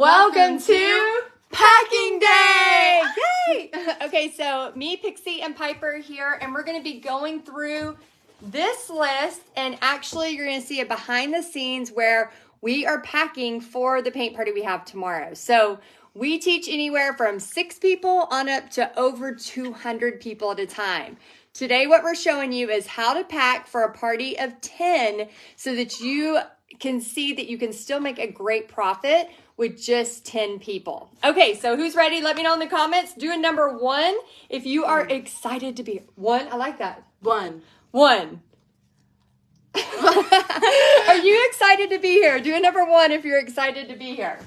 Welcome to Packing Day! Yay! Okay, so me, Pixie, and Piper here, and we're going to be going through this list, and actually you're going to see a behind the scenes where we are packing for the paint party we have tomorrow. So we teach anywhere from 6 people on up to over 200 people at a time. Today what we're showing you is how to pack for a party of 10 so that you can see that you can still make a great profit with just 10 people. Okay, so who's ready? Let me know in the comments. Do a number 1 if you are excited to be 1. I like that. 1. Are you excited to be here? Do a number 1 if you're excited to be here.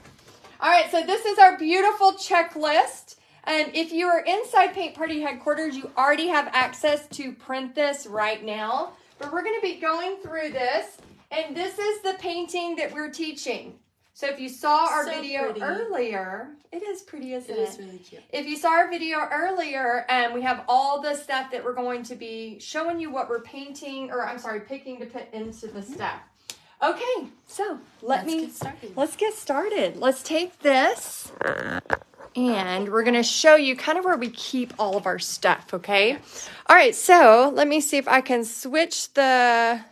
All right, so this is our beautiful checklist. And if you are inside Paint Party headquarters, you already have access to print this right now. But we're going to be going through this. And this is the painting that we're teaching. So if you saw our video earlier, it is pretty, isn't it? It is really cute. If you saw our video earlier, we have all the stuff that we're going to be showing you what we're painting, or I'm sorry, picking to put into the stuff. Okay, so let's get started. Let's take this, and we're going to show you kind of where we keep all of our stuff, okay? All right, so let me see if I can switch the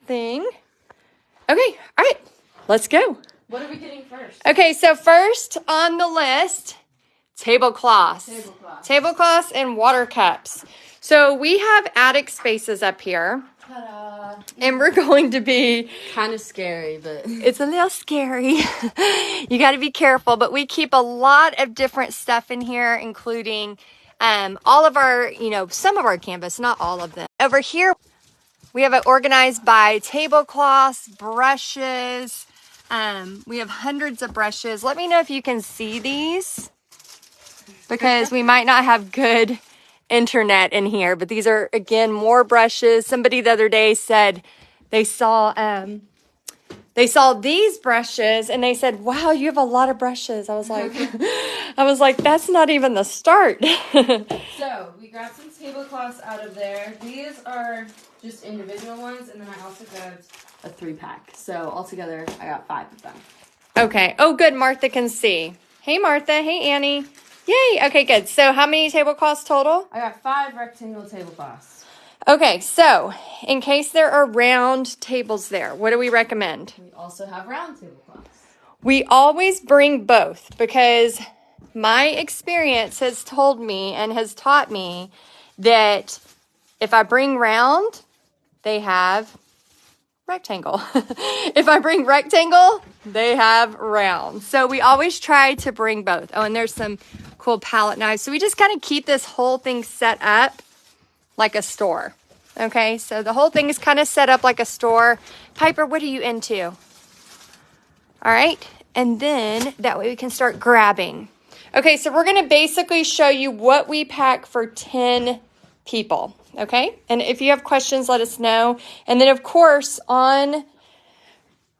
thing. Okay, all right, let's go. What are we getting first? Okay, so first on the list, tablecloths. Tablecloths and water cups. So we have attic spaces up here. Ta-da. And we're going to be... kind of scary, but... It's a little scary. You got to be careful, but we keep a lot of different stuff in here, including all of our, some of our canvas, not all of them. Over here, we have it organized by tablecloths, brushes. We have hundreds of brushes. Let me know if you can see these, because we might not have good internet in here, but these are, again, more brushes. Somebody the other day said they saw these brushes and they said, wow, you have a lot of brushes. I was like, that's not even the start. So we grabbed some tablecloths out of there. These are just individual ones, and then I also grabbed a 3-pack. So altogether, I got 5 of them. Okay. Oh, good. Martha can see. Hey, Martha. Hey, Annie. Yay. Okay, good. So how many tablecloths total? I got 5 rectangle tablecloths. Okay, so in case there are round tables there, what do we recommend? We also have round tablecloths. We always bring both, because my experience has told me and has taught me that if I bring round, they have rectangle. If I bring rectangle, they have round. So we always try to bring both. Oh, and there's some cool palette knives. So we just kind of keep this whole thing set up like a store. Okay, so the whole thing is kind of set up like a store. Piper, what are you into? All right, and then that way we can start grabbing. Okay, so we're going to basically show you what we pack for 10 people. Okay, and if you have questions, let us know. And then, of course, on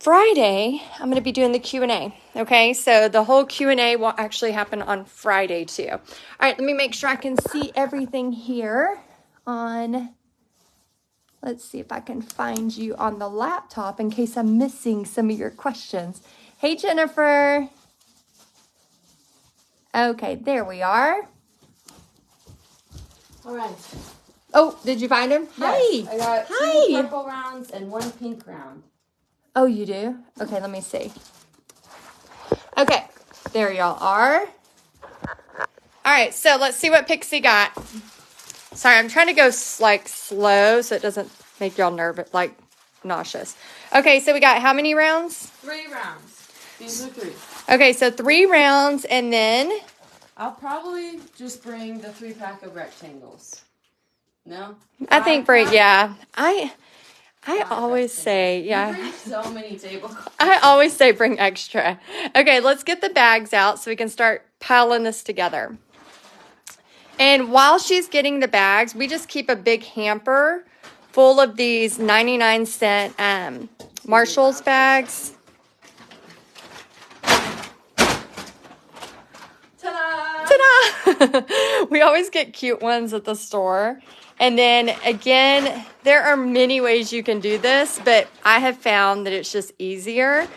Friday, I'm going to be doing the Q&A. Okay, so the whole Q&A will actually happen on Friday too. All right, let me make sure I can see everything here on, let's see if I can find you on the laptop in case I'm missing some of your questions. Hey, Jennifer. Okay, there we are. All right. Oh, did you find him? Yes, Hi. I got 2 purple rounds and 1 pink round. Oh, you do? Okay, let me see. Okay, there y'all are. All right, so let's see what Pixie got. Sorry, I'm trying to go like slow so it doesn't make y'all nervous, like nauseous. Okay, so we got how many rounds? 3 rounds. These are 3. Okay, so 3 rounds, and then? I'll probably just bring the 3-pack of rectangles. No? I think yeah. I always say, yeah. You bring so many tablecloths. I always say bring extra. Okay, let's get the bags out so we can start piling this together. And while she's getting the bags, we just keep a big hamper full of these 99-cent Marshall's bags. Ta-da! Ta-da! We always get cute ones at the store. And then again, there are many ways you can do this, but I have found that it's just easier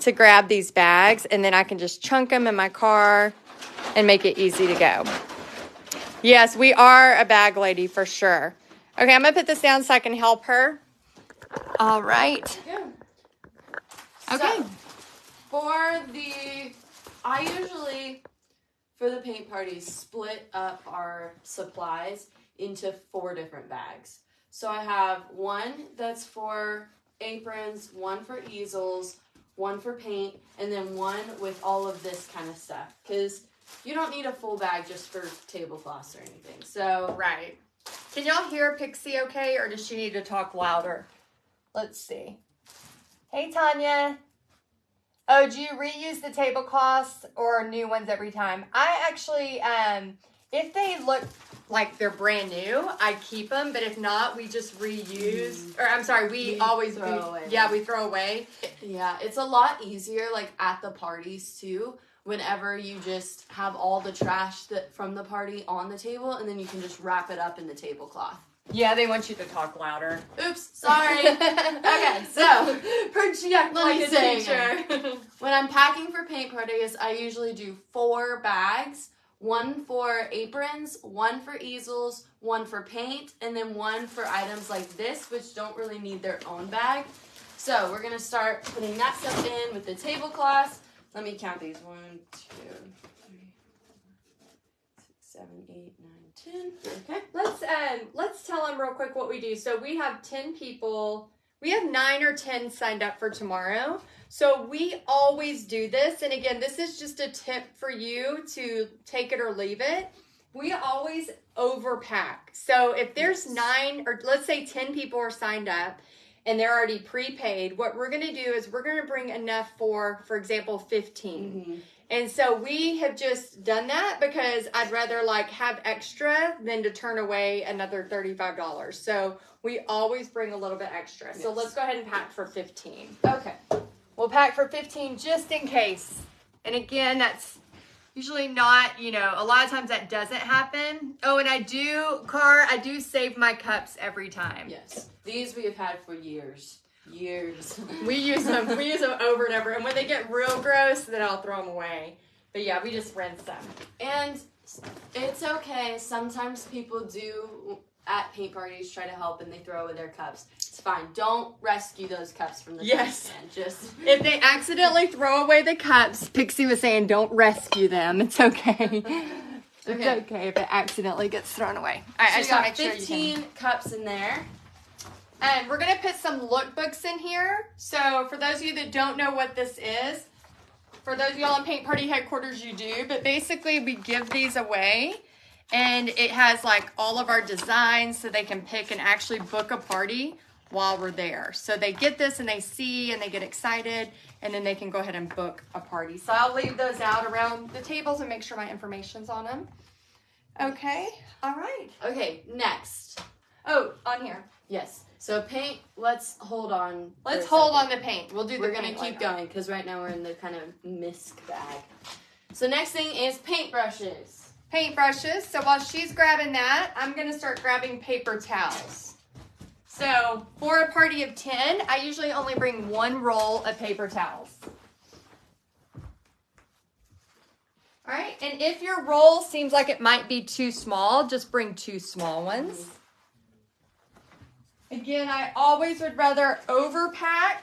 to grab these bags, and then I can just chunk them in my car and make it easy to go. Yes, we are a bag lady for sure. Okay, I'm going to put this down so I can help her. All right. Okay. So, I usually, for the paint parties, split up our supplies into 4 different bags. So I have one that's for aprons, one for easels, one for paint, and then one with all of this kind of stuff. Because you don't need a full bag just for tablecloths or anything. So Right. Can y'all hear Pixie okay, or does she need to talk louder? Let's see. Hey, Tanya. Oh, do you reuse the tablecloths or new ones every time? I actually, if they look like they're brand new, I keep them. But if not, we just reuse. Or I'm sorry, we always throw away. Yeah, we throw away. Yeah, it's a lot easier, like at the parties too. Whenever you just have all the trash from the party on the table, and then you can just wrap it up in the tablecloth. Yeah, they want you to talk louder. Oops, sorry. Okay, so Project like a teacher. When I'm packing for paint parties, I usually do 4 bags. 1 for aprons, 1 for easels, 1 for paint, and then 1 for items like this, which don't really need their own bag. So we're gonna start putting that stuff in with the tablecloths. Let me count these. 1, 2, 3, 4, 5, 6, 7, 8, 9, 10. Okay. Let's tell them real quick what we do. So we have 10 people. We have 9 or 10 signed up for tomorrow. So we always do this. And again, this is just a tip for you to take it or leave it. We always overpack. So if there's 9 or let's say 10 people are signed up and they're already prepaid, what we're going to do is we're going to bring enough for example, 15. Mm-hmm. And so we have just done that because I'd rather like have extra than to turn away another $35. So we always bring a little bit extra. Yes. So let's go ahead and pack for 15. Okay. We'll pack for 15 just in case. And again, that's usually not, a lot of times that doesn't happen. Oh, and I do save my cups every time. Yes. These we have had for years. We use them over and over. And when they get real gross, then I'll throw them away. But yeah, we just rinse them. And it's okay. Sometimes people do at paint parties try to help and they throw away their cups. It's fine. Don't rescue those cups from the yes. trash can. Just if they accidentally throw away the cups, Pixie was saying don't rescue them. It's okay. It's okay if it accidentally gets thrown away. All right, so I just want to got make sure 15 cups in there. And we're going to put some lookbooks in here. So for those of you that don't know what this is, for those of y'all in Paint Party Headquarters, you do. But basically, we give these away. And it has like all of our designs so they can pick and actually book a party while we're there. So they get this and they see and they get excited. And then they can go ahead and book a party. So I'll leave those out around the tables and make sure my information's on them. Okay. All right. Okay, next. Oh, on here. Yes. So paint, let's hold on. Let's hold on the paint. We'll do the paint. We're going to keep going because right now we're in the kind of misc bag. So next thing is paintbrushes. Paintbrushes. So while she's grabbing that, I'm going to start grabbing paper towels. So for a party of 10, I usually only bring 1 roll of paper towels. All right. And if your roll seems like it might be too small, just bring 2 small ones. Again, I always would rather overpack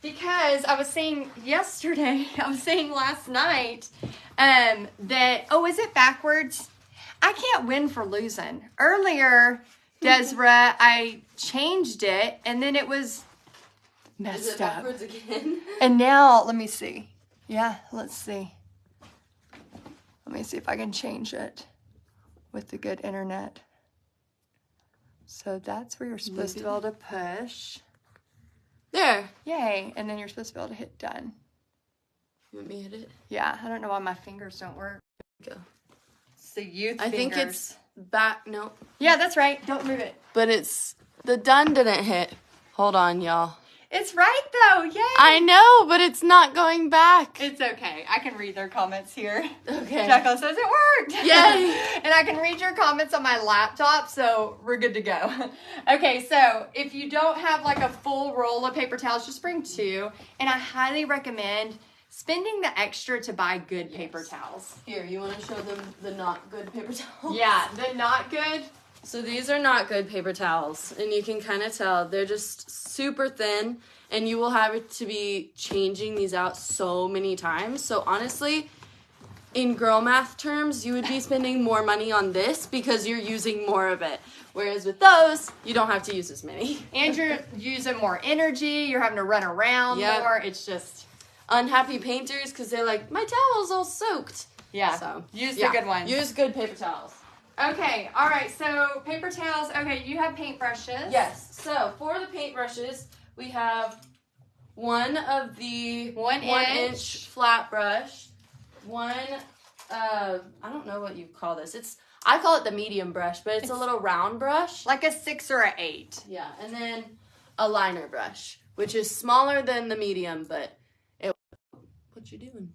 because I was saying last night that, is it backwards? I can't win for losing. Earlier, Desra, I changed it and then it was messed Is it up. backwards again? And now, let me see. Yeah, let's see. Let me see if I can change it with the good internet. So that's where you're supposed to be able to push. There. Yay. And then you're supposed to be able to hit done. You want me to hit it? Yeah. I don't know why my fingers don't work. Go. It's the youth I fingers. think it's back. No. Yeah, that's right. Don't move it. But it's the done didn't hit. Hold on, y'all. It's right though. Yay. I know, but it's not going back. It's okay. I can read their comments here. Okay. Jacqueline says it worked. Yay. And I can read your comments on my laptop, so we're good to go. Okay, so if you don't have like a full roll of paper towels, just bring 2. And I highly recommend spending the extra to buy good paper towels. Here, you want to show them the not good paper towels? Yeah, the not good. So these are not good paper towels, and you can kind of tell they're just super thin, and you will have to be changing these out so many times. So honestly, in girl math terms, you would be spending more money on this because you're using more of it. Whereas with those, you don't have to use as many. And you're using more energy. You're having to run around more. It's just unhappy painters because they're like, my towel's all soaked. Yeah. So use the good ones. Use good paper towels. Okay, all right, so paper towels. Okay, you have paintbrushes. Yes, so for the paintbrushes, we have one of the 1 inch flat brush, I don't know what you call this. I call it the medium brush, but it's a little round brush. Like a 6 or an 8. Yeah, and then a liner brush, which is smaller than the medium, but what you doing?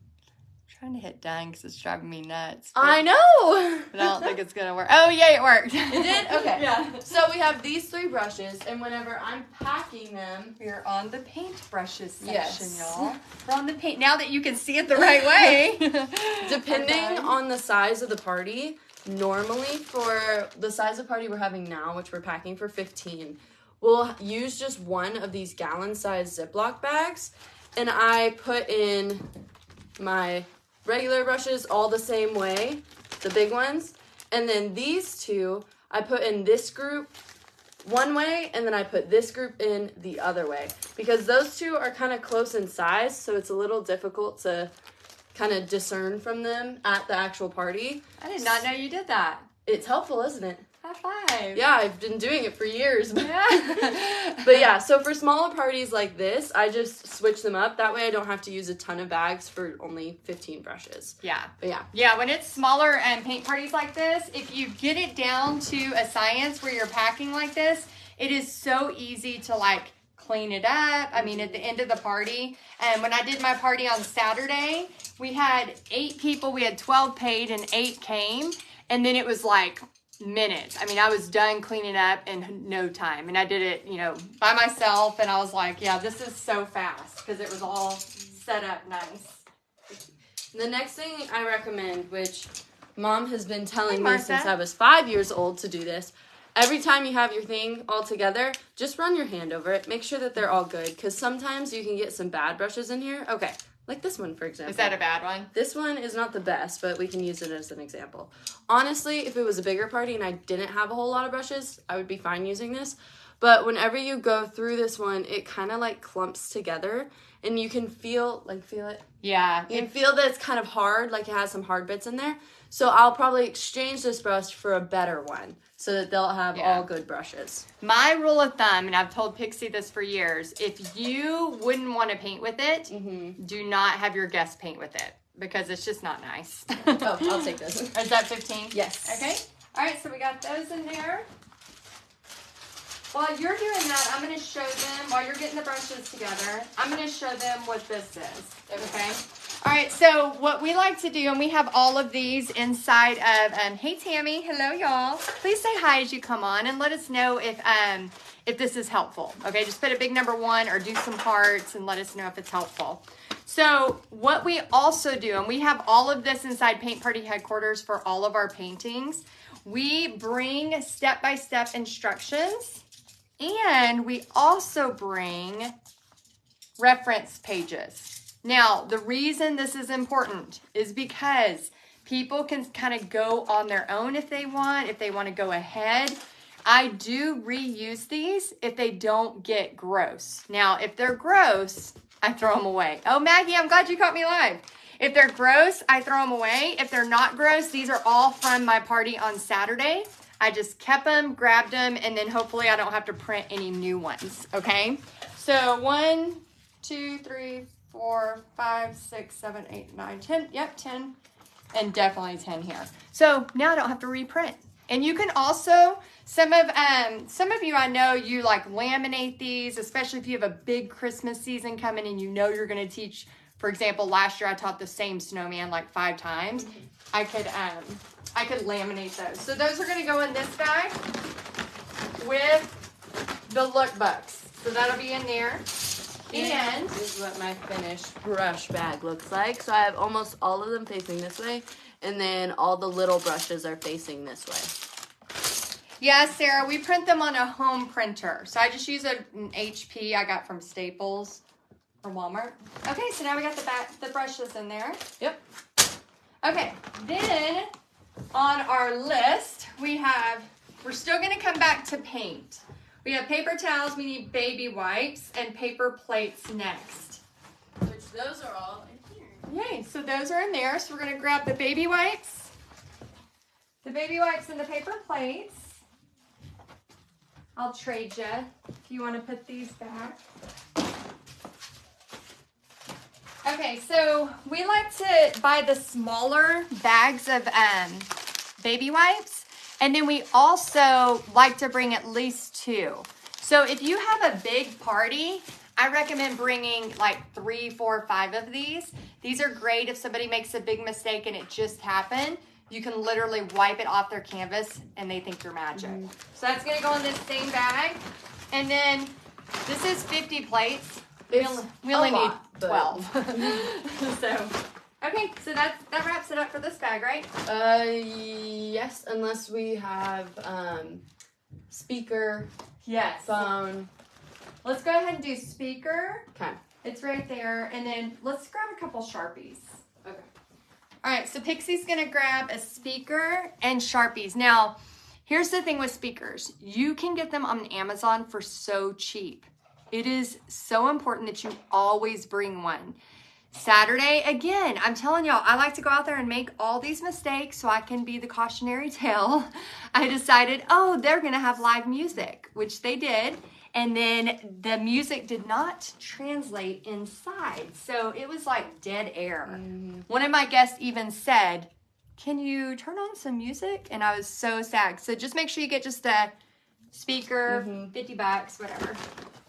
Trying to hit done because it's driving me nuts. I know! But I don't think it's going to work. Oh, yeah, it worked. It did? Okay. Yeah. So we have these 3 brushes, and whenever I'm packing them... We're on the paintbrushes section, yes. y'all. We're on the paint. Now that you can see it the right way. Depending on the size of the party, normally for the size of party we're having now, which we're packing for 15, we'll use just one of these gallon-sized Ziploc bags, and I put in my... regular brushes all the same way, the big ones. And then these 2, I put in this group one way, and then I put this group in the other way. Because those 2 are kind of close in size, so it's a little difficult to kind of discern from them at the actual party. I did not know you did that. It's helpful, isn't it? High five. Yeah, I've been doing it for years. Yeah. But yeah, so for smaller parties like this, I just switch them up. That way I don't have to use a ton of bags for only 15 brushes. Yeah. But yeah. Yeah, when it's smaller and paint parties like this, if you get it down to a science where you're packing like this, it is so easy to like clean it up. I mean, at the end of the party. And when I did my party on Saturday, we had 8 people. We had 12 paid and 8 came. And then it was like minutes. I mean, I was done cleaning up in no time. And I did it, by myself. And I was like, yeah, this is so fast because it was all set up nice. The next thing I recommend, which Mom has been telling me Martha. since I was 5 years old to do this, every time you have your thing all together, just run your hand over it. Make sure that they're all good because sometimes you can get some bad brushes in here. Okay, like this one, for example. Is that a bad one? This one is not the best, but we can use it as an example. Honestly, if it was a bigger party and I didn't have a whole lot of brushes, I would be fine using this. But whenever you go through this one, it kind of like clumps together and you can feel it? Yeah. You can feel that it's kind of hard, like it has some hard bits in there. So I'll probably exchange this brush for a better one so that they'll have all good brushes. My rule of thumb, and I've told Pixie this for years, if you wouldn't want to paint with it, do not have your guests paint with it because it's just not nice. Oh, I'll take this. Is that 15? Yes. Okay. All right, so we got those in there. While you're doing that, I'm going to show them, while you're getting the brushes together, I'm going to show them what this is, okay? All right, so what we like to do, and we have all of these inside of, hey, Tammy, hello, y'all. Please say hi as you come on and let us know if this is helpful, okay? Just put a big number 1 or do some hearts and let us know if it's helpful. So what we also do, and we have all of this inside Paint Party Headquarters for all of our paintings, we bring step-by-step instructions. And we also bring reference pages. Now, the reason this is important is because people can kind of go on their own if they want to go ahead. I do reuse these if they don't get gross. Now, if they're gross, I throw them away. Oh, Maggie, I'm glad you caught me live. If they're gross, I throw them away. If they're not gross, these are all from my party on Saturday. I just kept them, grabbed them, and then hopefully I don't have to print any new ones, okay? So 1, 2, 3, 4, 5, 6, 7, 8, 9, 10. Yep, 10. And definitely 10 here. So now I don't have to reprint. And you can also, some of you I know you like laminate these, especially if you have a big Christmas season coming and you know you're going to teach. For example, last year I taught the same snowman like 5 times. I could laminate those. So those are going to go in this bag with the lookbooks. So that'll be in there. And this is what my finished brush bag looks like. So I have almost all of them facing this way, and then all the little brushes are facing this way. Yeah, Sarah, we print them on a home printer. So I just use an HP I got from Staples or Walmart. Okay, so now we got the brushes in there. Yep. Okay, then on our list, we're still going to come back to paint. We have paper towels, we need baby wipes, and paper plates next. Which those are all in here. Yay, so those are in there. So we're going to grab the baby wipes. The baby wipes and the paper plates. I'll trade you if you want to put these back. Okay, so we like to buy the smaller bags of baby wipes. And then we also like to bring at least 2. So if you have a big party, I recommend bringing like 3, 4, 5 of these. These are great if somebody makes a big mistake and it just happened. You can literally wipe it off their canvas and they think you're magic. So that's going to go in this same bag. And then this is 50 plates. We only need 12. So... Okay, so that wraps it up for this bag, right? Yes, unless we have speaker, yes, phone. Let's go ahead and do speaker. Okay. It's right there, and then let's grab a couple Sharpies. Okay. All right, so Pixie's gonna grab a speaker and Sharpies. Now, here's the thing with speakers. You can get them on Amazon for so cheap. It is so important that you always bring one. Saturday, again, I'm telling y'all, I like to go out there and make all these mistakes so I can be the cautionary tale. I decided, oh, they're going to have live music, which they did. And then the music did not translate inside. So it was like dead air. One of my guests even said, can you turn on some music? And I was so sad. So just make sure you get just a speaker, $50, whatever.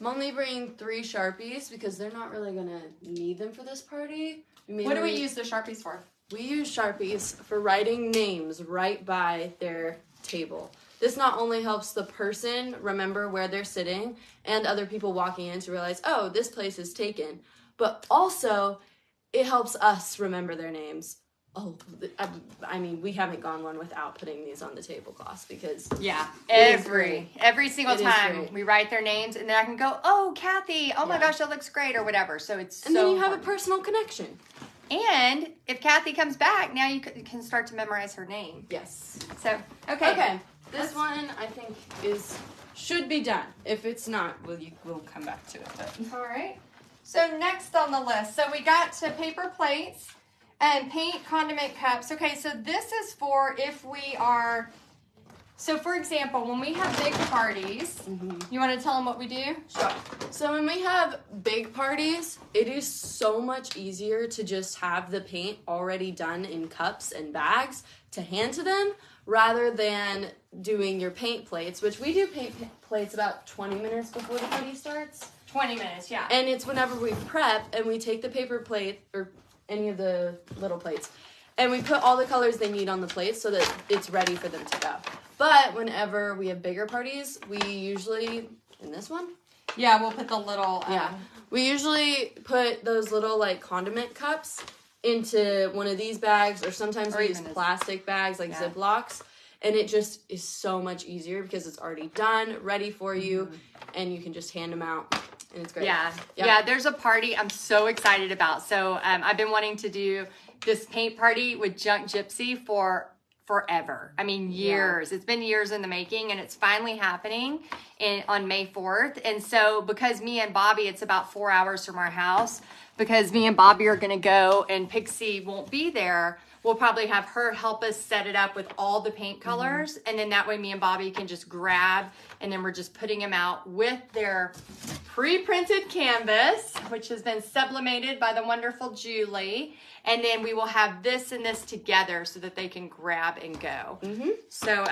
I'm only bringing 3 Sharpies because they're not really going to need them for this party. What do we use the Sharpies for? We use Sharpies for writing names right by their table. This not only helps the person remember where they're sitting and other people walking in to realize, oh, this place is taken, but also it helps us remember their names. Oh, I mean, we haven't gone one without putting these on the tablecloths because every single time we write their names, and then I can go, oh, Kathy, oh my gosh, that looks great, or whatever. So it's and then you have a personal connection. And if Kathy comes back, now you can start to memorize her name. Yes. So okay. This one I think should be done. If it's not, we'll come back to it. But. All right. So next on the list, so we got to paper plates. And paint condiment cups. Okay, so this is for if we are, so for example, when we have big parties, you want to tell them what we do? Sure. So when we have big parties, it is so much easier to just have the paint already done in cups and bags to hand to them rather than doing your paint plates, which we do paint plates about 20 minutes before the party starts. 20 minutes, yeah. And it's whenever we prep and we take the paper plate or any of the little plates, and we put all the colors they need on the plates so that it's ready for them to go. But whenever we have bigger parties, we usually, in this one? Yeah, we'll put the little... We usually put those little, like, condiment cups into one of these bags, or sometimes we use plastic bags, like Ziplocs, and it just is so much easier because it's already done, ready for you, and you can just hand them out. And it's great. Yeah, there's a party I'm so excited about. So I've been wanting to do this paint party with Junk Gypsy for forever. I mean, years. Yeah. It's been years in the making, and it's finally happening on May 4th. And so because me and Bobby, it's about 4 hours from our house, because me and Bobby are going to go and Pixie won't be there, we'll probably have her help us set it up with all the paint colors. And then that way me and Bobby can just grab, and then we're just putting them out with their pre-printed canvas, which has been sublimated by the wonderful Julie. And then we will have this and this together so that they can grab and go. So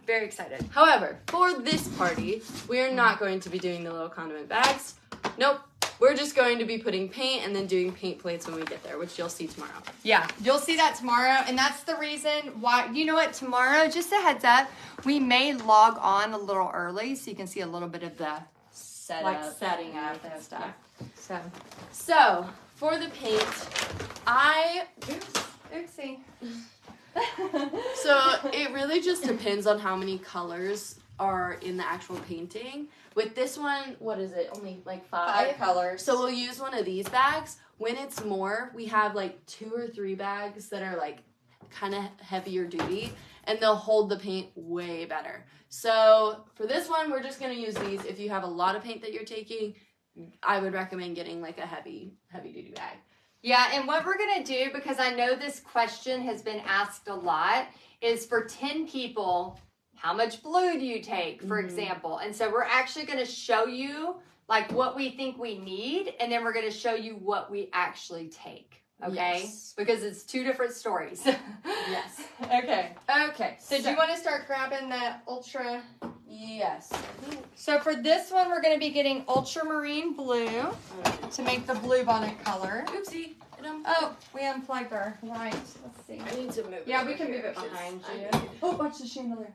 very excited. However, for this party, we are not going to be doing the little condiment bags. Nope. We're just going to be putting paint and then doing paint plates when we get there, which you'll see tomorrow. Yeah, you'll see that tomorrow. And that's the reason why, you know what, tomorrow, just a heads up, we may log on a little early so you can see a little bit of the setup. Like setting up and stuff. Yeah. So, for the paint, Oopsie. So it really just depends on how many colors are in the actual painting. With this one, what is it? Only like 5 colors. So we'll use one of these bags. When it's more, we have like 2 or 3 bags that are like kind of heavier duty, and they'll hold the paint way better. So for this one, we're just going to use these. If you have a lot of paint that you're taking, I would recommend getting like a heavy duty bag. Yeah, and what we're going to do, because I know this question has been asked a lot, is for 10 people, how much blue do you take, for example? And so we're actually going to show you like what we think we need, and then we're going to show you what we actually take. Okay? Yes. Because it's 2 different stories. Yes. Okay. Okay. So do you want to start grabbing the ultra? Yes. So for this one, we're going to be getting ultramarine blue to make the blue bonnet color. Oopsie. Oh, we unplugged our light. Let's see. I need to move it. Yeah, we can move it behind you. Oh, watch the chandelier.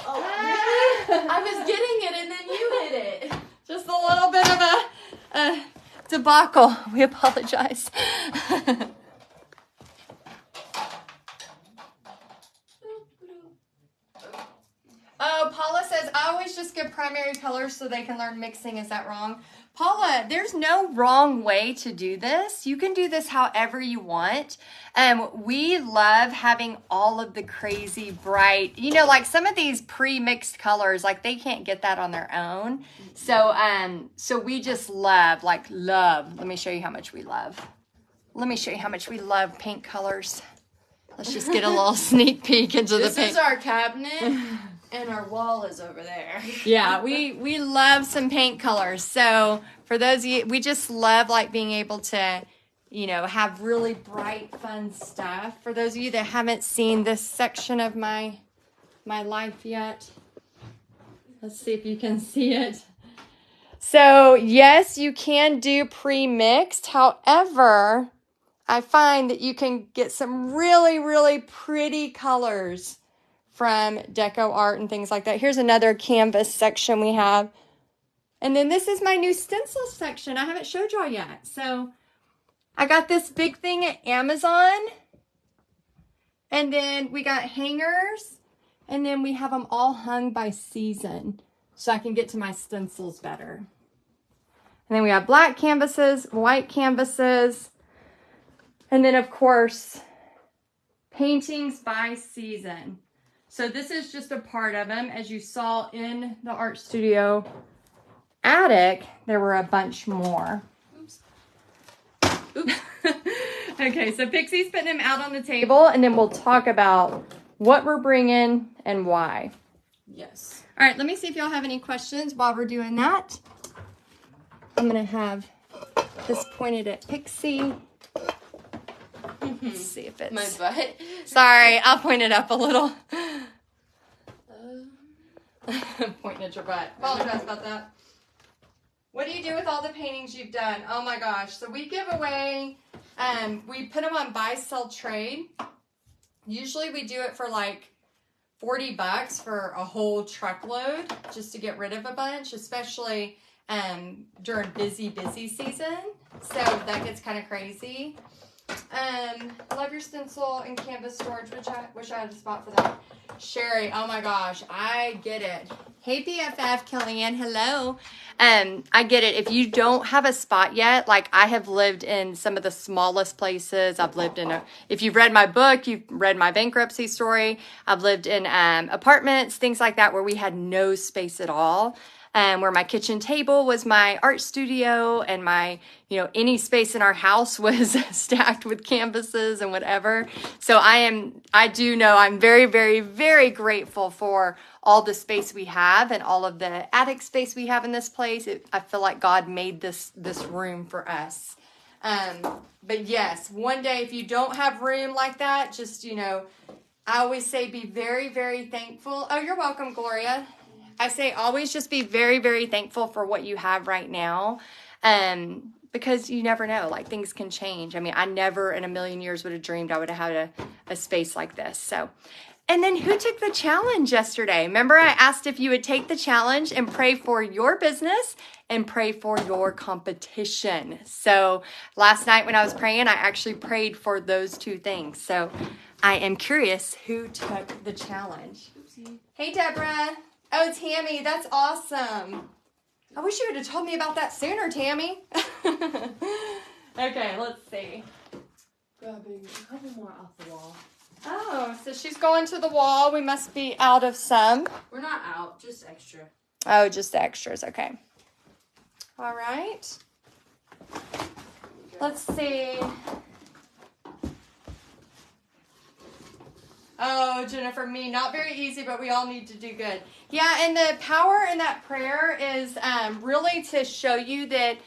Oh, I was getting it and then you hit it. Just a little bit of a debacle. We apologize. Oh, Paula says, I always just give primary colors so they can learn mixing. Is that wrong? Paula, there's no wrong way to do this. You can do this however you want. We love having all of the crazy bright, you know, like some of these pre-mixed colors, like they can't get that on their own. So we just love. Let me show you how much we love. Let me show you how much we love paint colors. Let's just get a little sneak peek into the paint. This is our cabinet. And our wall is over there. Yeah, we love some paint colors. So for those of you, we just love like being able to, you know, have really bright, fun stuff. For those of you that haven't seen this section of my life yet, let's see if you can see it. So yes, you can do pre-mixed. However, I find that you can get some really, really pretty colors from Deco Art and things like that. Here's another canvas section we have. And then this is my new stencil section. I haven't showed y'all yet. So I got this big thing at Amazon. And then we got hangers. And then we have them all hung by season, so I can get to my stencils better. And then we have black canvases, white canvases. And then, of course, paintings by season. So this is just a part of them. As you saw in the art studio attic, there were a bunch more. Oops. Okay, so Pixie's putting them out on the table, and then we'll talk about what we're bringing and why. Yes. All right, let me see if y'all have any questions while we're doing that. I'm going to have this pointed at Pixie. Let's see if it's... My butt? Sorry, I'll point it up a little. Pointing at your butt. Apologize about that. What do you do with all the paintings you've done? Oh my gosh. So we give away, we put them on buy, sell, trade. Usually we do it for like $40 for a whole truckload just to get rid of a bunch, especially during busy season. So that gets kind of crazy. Love your stencil and canvas storage, which I wish I had a spot for that. Sherry, oh my gosh, I get it. Hey BFF, Kellyanne, hello. I get it. If you don't have a spot yet, like I have lived in some of the smallest places. I've lived in if you've read my book, you've read my bankruptcy story. I've lived in apartments, things like that, where we had no space at all. where my kitchen table was my art studio, and my, any space in our house was stacked with canvases and whatever. So I do know I'm very, very, very grateful for all the space we have and all of the attic space we have in this place. I feel like God made this room for us. But yes, one day if you don't have room like that, just, I always say be very, very thankful. Oh, you're welcome, Gloria. I say always just be very, very thankful for what you have right now. Because you never know, like things can change. I mean, I never in a million years would have dreamed I would have had a space like this. So, and then who took the challenge yesterday? Remember I asked if you would take the challenge and pray for your business and pray for your competition. So last night when I was praying, I actually prayed for those two things. So I am curious who took the challenge. Oopsie. Hey, Deborah. Oh, Tammy, that's awesome. I wish you would have told me about that sooner, Tammy. Okay, let's see. Grabbing a couple more off the wall. Oh, so she's going to the wall. We must be out of some. We're not out, just extra. Oh, just the extras. Okay. All right. Let's see. Oh, Jennifer, me, not very easy, but we all need to do good. Yeah, and the power in that prayer is really to show you that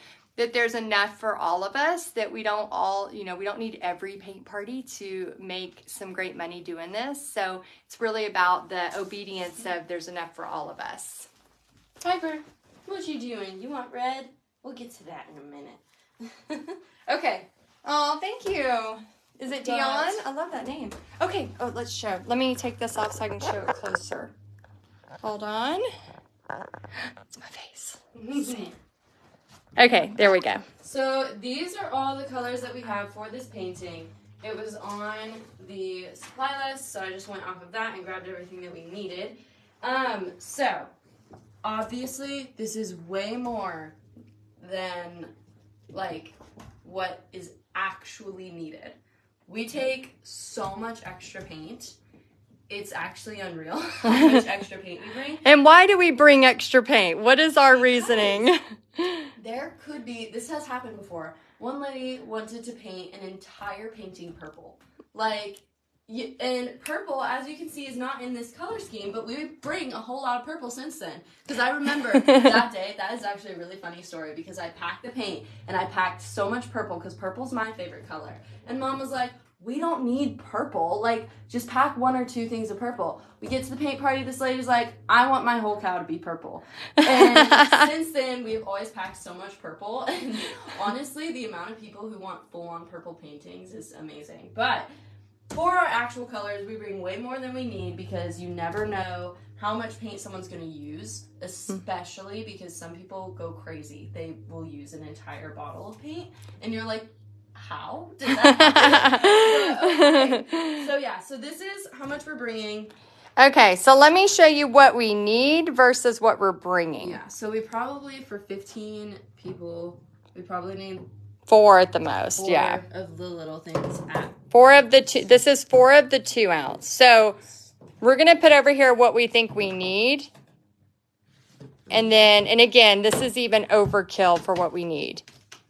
there's enough for all of us, that we don't all, we don't need every paint party to make some great money doing this. So it's really about the obedience of there's enough for all of us. Piper, what you doing? You want red? We'll get to that in a minute. Okay. Oh, thank you. Is it Dion? I love that name. Okay. Oh, let's show. Let me take this off so I can show it closer. Hold on. It's my face. Okay, there we go. So these are all the colors that we have for this painting. It was on the supply list, so I just went off of that and grabbed everything that we needed. So obviously this is way more than like what is actually needed. We take so much extra paint. It's actually unreal how much extra paint we bring. And why do we bring extra paint? What is our reasoning? There could be, this has happened before. One lady wanted to paint an entire painting purple. And purple, as you can see, is not in this color scheme, but we would bring a whole lot of purple since then. Because I remember that day, that is actually a really funny story, because I packed the paint, and I packed so much purple, because purple's my favorite color. And Mom was like, we don't need purple. Just pack 1 or 2 things of purple. We get to the paint party, this lady's like, I want my whole cow to be purple. And since then, we've always packed so much purple. And honestly, the amount of people who want full-on purple paintings is amazing. But for our actual colors, we bring way more than we need, because you never know how much paint someone's going to use, especially because some people go crazy. They will use an entire bottle of paint, and you're like, how did that happen? Okay. So yeah, so this is how much we're bringing. Okay, so let me show you what we need versus what we're bringing. Yeah, so we probably, for 15 people, we probably need 4 at the most, 4 yeah. of the little things at 4 of the 2. This is 4 of the 2 ounce. So we're going to put over here what we think we need. And again, this is even overkill for what we need,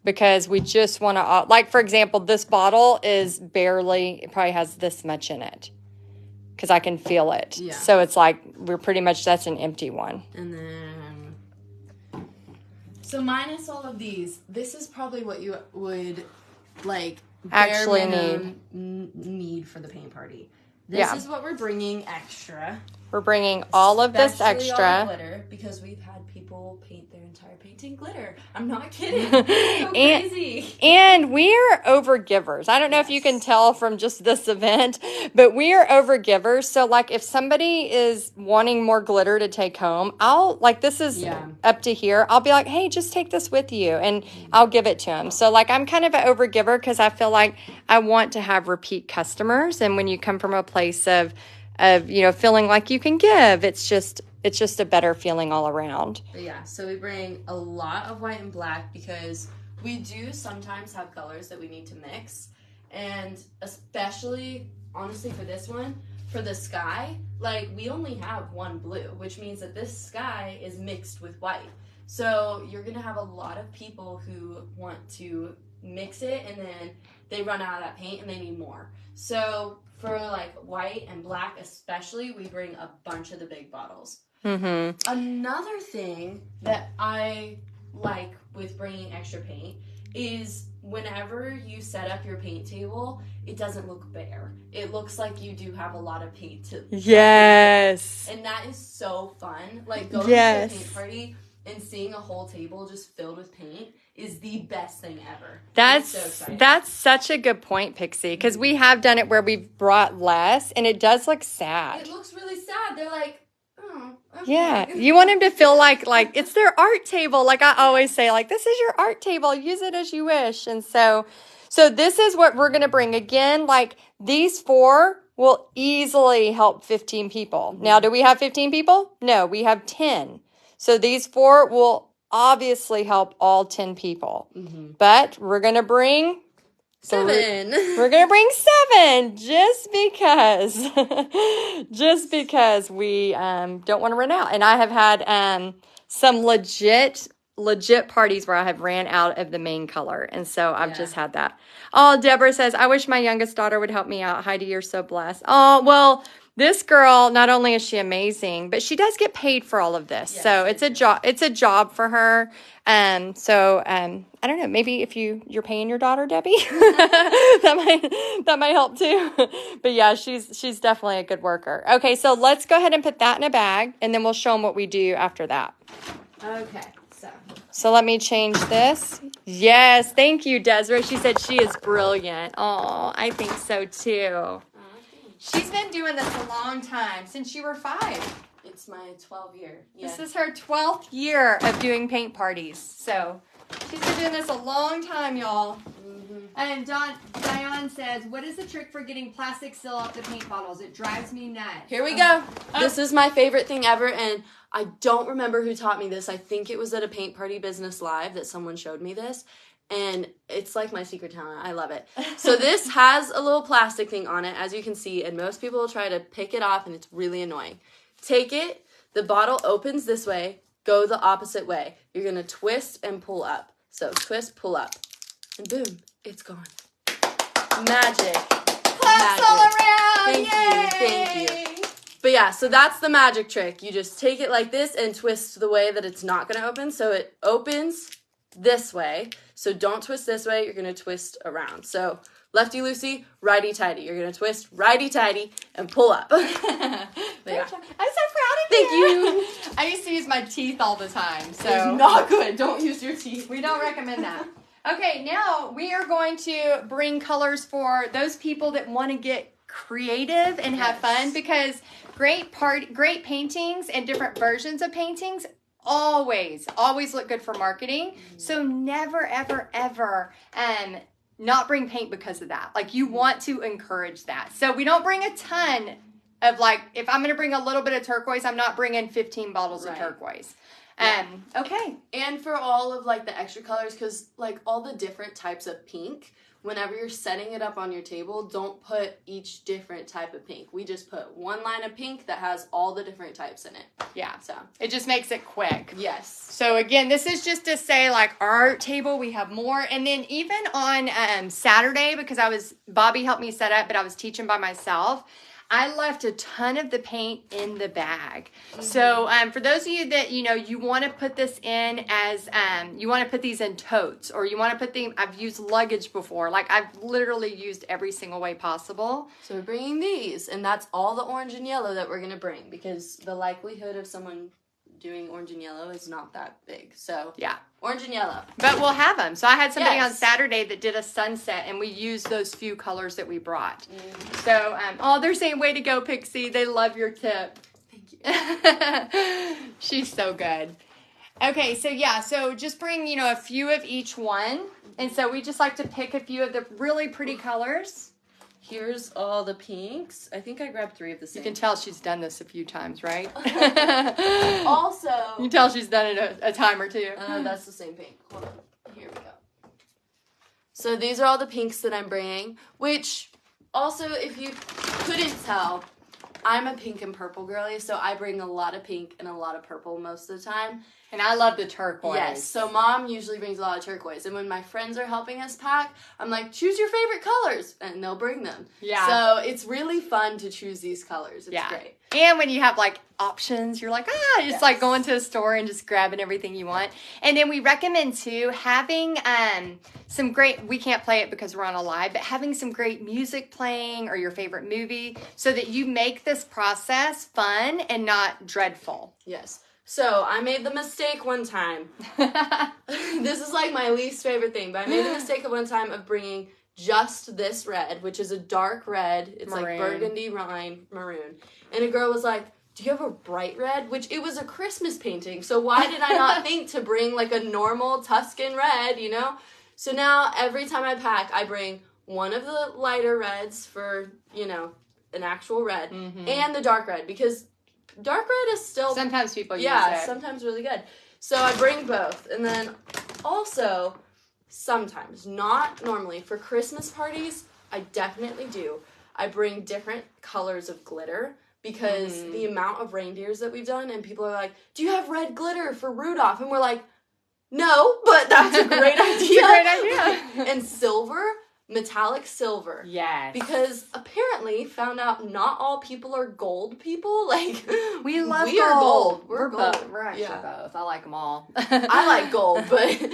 because we just want to, like, for example, this bottle is barely, it probably has this much in it, because I can feel it. Yeah. So it's like, that's an empty one. And then, so minus all of these, this is probably what you would, actually need for the paint party. This is what we're bringing extra. We're bringing all of this Especially extra. all the glitter, because we've had people paint their entire painting glitter. I'm not kidding. So crazy. And we are over givers. I don't know if you can tell from just this event, but we are over givers. So if somebody is wanting more glitter to take home, this is up to here. I'll be like, hey, just take this with you, and I'll give it to them. So I'm kind of an over giver, because I feel like I want to have repeat customers. And when you come from a place of feeling like you can give, it's just a better feeling all around. But yeah, so we bring a lot of white and black, because we do sometimes have colors that we need to mix. And especially, honestly, for this one, for the sky, like we only have one blue, which means that this sky is mixed with white. So you're gonna have a lot of people who want to mix it and then they run out of that paint and they need more. So for like white and black especially, we bring a bunch of the big bottles. Another thing that I like with bringing extra paint is whenever you set up your paint table, it doesn't look bare. It looks like you do have a lot of paint to Yes. and that is so fun. Like going to a paint party and seeing a whole table just filled with paint is the best thing ever. That's such a good point, Pixie, because we have done it where we've brought less and it does look sad. It looks really sad. They're like, oh, okay. Yeah, you want them to feel like it's their art table. Like I always say, like, this is your art table. Use it as you wish. And so this is what we're going to bring. Again, like these 4 will easily help 15 people. Now, do we have 15 people? No, we have 10. So these 4 will obviously help all 10 people. But we're going to bring 7. We're going to bring 7 just because we don't want to run out. And I have had some legit parties where I have ran out of the main color. And so I've just had that. Oh, Deborah says, I wish my youngest daughter would help me out. Heidi, you're so blessed. Oh, well, this girl, not only is she amazing, but she does get paid for all of this. Yes, so it's a job. It's a job for her. I don't know. Maybe if you're paying your daughter, Debbie, that might help too. But yeah, she's definitely a good worker. Okay, so let's go ahead and put that in a bag, and then we'll show them what we do after that. Okay. So let me change this. Yes, thank you, Desiree. She said she is brilliant. Oh, I think so too. She's been doing this a long time, since you were 5. It's my 12th year. Yeah. This is her 12th year of doing paint parties. So she's been doing this a long time, y'all. And Diane says, what is the trick for getting plastic seal off the paint bottles? It drives me nuts. Here we go. This is my favorite thing ever, and I don't remember who taught me this. I think it was at a Paint Party Business Live that someone showed me this. And it's like my secret talent. I love it. So this has a little plastic thing on it, as you can see, and most people will try to pick it off, and it's really annoying. Take it. The bottle opens this way. Go the opposite way. You're going to twist and pull up. So twist, pull up. And boom, it's gone. Magic. Claps all around. Thank you. But yeah, so that's the magic trick. You just take it like this and twist the way that it's not going to open. So it opens this way. So don't twist this way. You're going to twist around. So lefty loosey, righty tighty. You're going to twist righty tighty and pull up. Yeah. I'm so proud of Thank you. I used to use my teeth all the time. So it's not good. Don't use your teeth. We don't recommend that. Okay, now we are going to bring colors for those people that want to get creative and have fun, because great paintings and different versions of paintings always look good for marketing. So never, ever, ever not bring paint because of that. Like, you want to encourage that. So we don't bring a ton of, like, if I'm going to bring a little bit of turquoise, I'm not bringing 15 bottles of turquoise. Okay. And for all of, like, the extra colors, because, like, all the different types of pink, whenever you're setting it up on your table, don't put each different type of pink. We just put one line of pink that has all the different types in it. Yeah. So it just makes it quick. Yes. So again, this is just to say, like, our table, we have more. And then even on Saturday, because Bobby helped me set up, but I was teaching by myself, I left a ton of the paint in the bag. So for those of you that, you want to put this in as, you want to put these in totes, or you want to put them, I've used luggage before. Like, I've literally used every single way possible. So we're bringing these, and that's all the orange and yellow that we're going to bring, because the likelihood of someone doing orange and yellow is not that big. So yeah, orange and yellow. But we'll have them. So I had somebody on Saturday that did a sunset, and we used those few colors that we brought. So they're saying, way to go, Pixie. They love your tip. Thank you. She's so good. Okay, so yeah, so just bring, a few of each one. And so we just like to pick a few of the really pretty colors. Here's all the pinks. I think I grabbed 3 of the same. You can tell she's done this a few times, right? Also, you can tell she's done it a time or two. That's the same pink. Hold on. Here we go. So these are all the pinks that I'm bringing, which also, if you couldn't tell, I'm a pink and purple girly, so I bring a lot of pink and a lot of purple most of the time. And I love the turquoise. Yes, so Mom usually brings a lot of turquoise. And when my friends are helping us pack, I'm like, choose your favorite colors. And they'll bring them. Yeah. So it's really fun to choose these colors. It's great. And when you have, like, options, you're like, it's like going to a store and just grabbing everything you want. And then we recommend, too, having some great, we can't play it because we're on a live, but having some great music playing or your favorite movie so that you make this process fun and not dreadful. Yes. So, I made the mistake one time. This is like my least favorite thing, but I made the mistake of one time of bringing just this red, which is a dark red. It's maroon. Like burgundy wine maroon. And a girl was like, do you have a bright red? Which it was a Christmas painting, so why did I not think to bring like a normal Tuscan red, you know? So now every time I pack, I bring one of the lighter reds for, you know, an actual red, and the dark red, because dark red is still... Sometimes people use it. Yeah, sometimes really good. So I bring both. And then also, sometimes, not normally, for Christmas parties, I definitely do. I bring different colors of glitter because the amount of reindeers that we've done, and people are like, do you have red glitter for Rudolph? And we're like, no, but that's a great idea. It's a great idea. And silver... Metallic silver. Yes. Because apparently found out not all people are gold people. Like, we love gold. Are gold. We're gold. Both. We're actually both. I like them all. I like gold, but